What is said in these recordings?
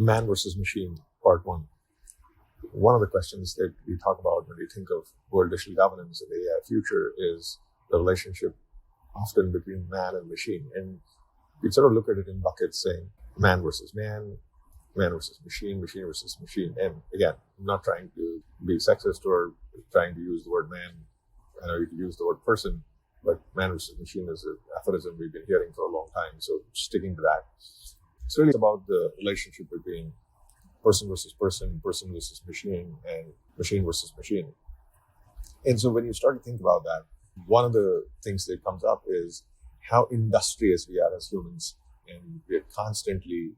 Man versus machine, part one. One of the questions that we talk about when we think of world digital governance and the AI future is the relationship often between man and machine. And we sort of look at it in buckets saying man versus man, man versus machine, machine versus machine. And again, I'm not trying to be sexist or trying to use the word man. I know you can use the word person, but man versus machine is an aphorism we've been hearing for a long time. So sticking to that. It's really about the relationship between person versus person, person versus machine, and machine versus machine. And so when you start to think about that, one of the things that comes up is how industrious we are as humans. And we're constantly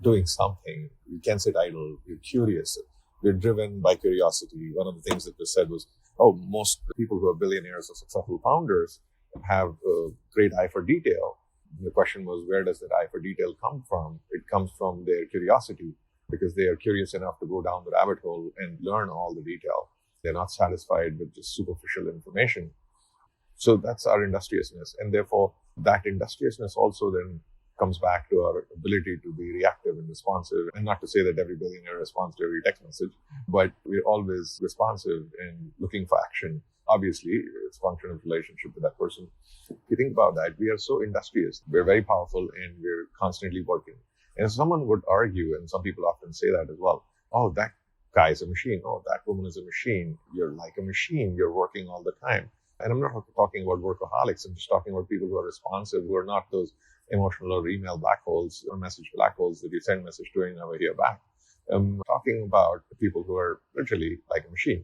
doing something. We can't sit idle. We're curious. We're driven by curiosity. One of the things that was said was, most people who are billionaires or successful founders have a great eye for detail. And the question was, where does that eye for detail come from? It comes from their curiosity, because they are curious enough to go down the rabbit hole and learn all the detail. They're not satisfied with just superficial information. So that's our industriousness. And therefore, that industriousness also then comes back to our ability to be reactive and responsive. And not to say that every billionaire responds to every text message, but we're always responsive and looking for action. Obviously, it's a function of relationship with that person. If you think about that, we are so industrious. We're very powerful and we're constantly working. And someone would argue, and some people often say that as well, that guy is a machine. That woman is a machine. You're like a machine. You're working all the time. And I'm not talking about workaholics. I'm just talking about people who are responsive, who are not those emotional or email black holes or message black holes that you send message to and never hear back. I'm talking about people who are literally like a machine.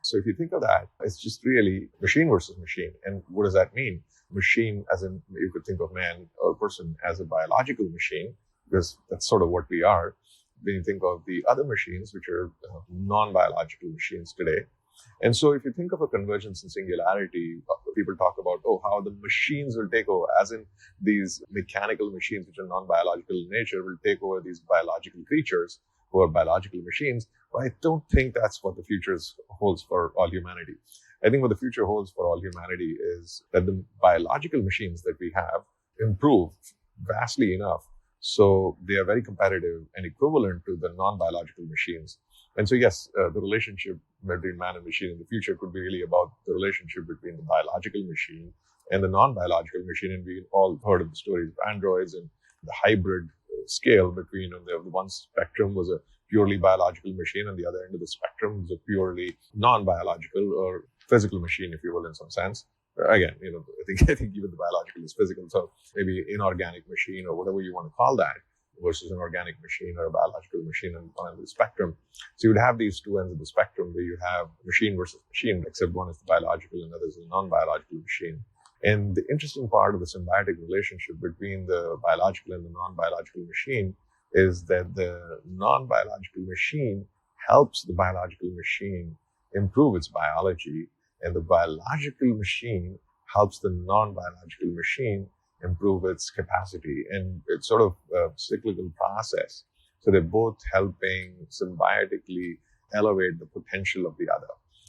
So if you think of that, it's just really machine versus machine. And what does that mean? Machine, as in, you could think of man or person as a biological machine, because that's sort of what we are. Then you think of the other machines, which are non-biological machines today. And so if you think of a convergence and singularity, people talk about, how the machines will take over, as in these mechanical machines, which are non-biological in nature, will take over these biological creatures who are biological machines. But I don't think that's what the future holds for all humanity. I think what the future holds for all humanity is that the biological machines that we have improve vastly enough so they are very competitive and equivalent to the non-biological machines. And so, yes, the relationship between man and machine in the future could be really about the relationship between the biological machine and the non-biological machine. And we've all heard of the stories of androids and the hybrid scale between the one spectrum was a purely biological machine, and the other end of the spectrum was a purely non-biological or physical machine, if you will, in some sense. Again, I think even the biological is physical. So maybe inorganic machine or whatever you want to call that versus an organic machine or a biological machine on the spectrum. So you would have these two ends of the spectrum where you have machine versus machine, except one is the biological and the other is the non-biological machine. And the interesting part of the symbiotic relationship between the biological and the non-biological machine is that the non-biological machine helps the biological machine improve its biology, and the biological machine helps the non-biological machine improve its capacity. And it's sort of a cyclical process. So they're both helping symbiotically elevate the potential of the other.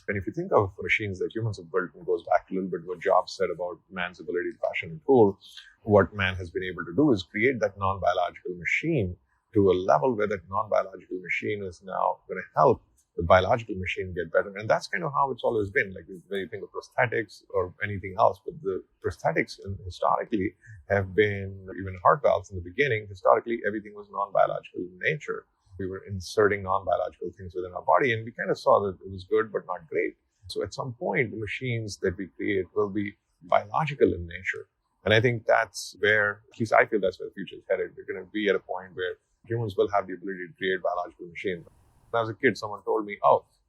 And if you think of machines that humans have built, and goes back a little bit to what Jobs said about man's ability to fashion a tool, what man has been able to do is create that non-biological machine to a level where that non-biological machine is now going to help the biological machine get better. And that's kind of how it's always been. Like when you think of prosthetics or anything else, but the prosthetics historically have been, even heart valves in the beginning, historically everything was non-biological in nature. We were inserting non-biological things within our body, and we kind of saw that it was good, but not great. So at some point, the machines that we create will be biological in nature. And I think that's where, at least I feel that's where the future is headed. We're going to be at a point where humans will have the ability to create biological machines. When I was a kid, someone told me,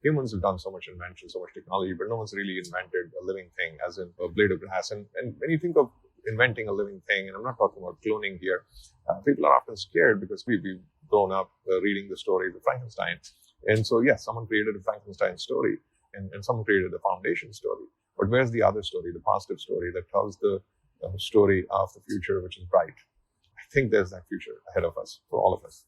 humans have done so much invention, so much technology, but no one's really invented a living thing, as in a blade of grass. And when you think of inventing a living thing, and I'm not talking about cloning here, people are often scared because we've grown up reading the stories of Frankenstein. And so, yes, someone created a Frankenstein story and someone created a foundation story. But where's the other story, the positive story that tells the story of the future, which is bright? I think there's that future ahead of us for all of us.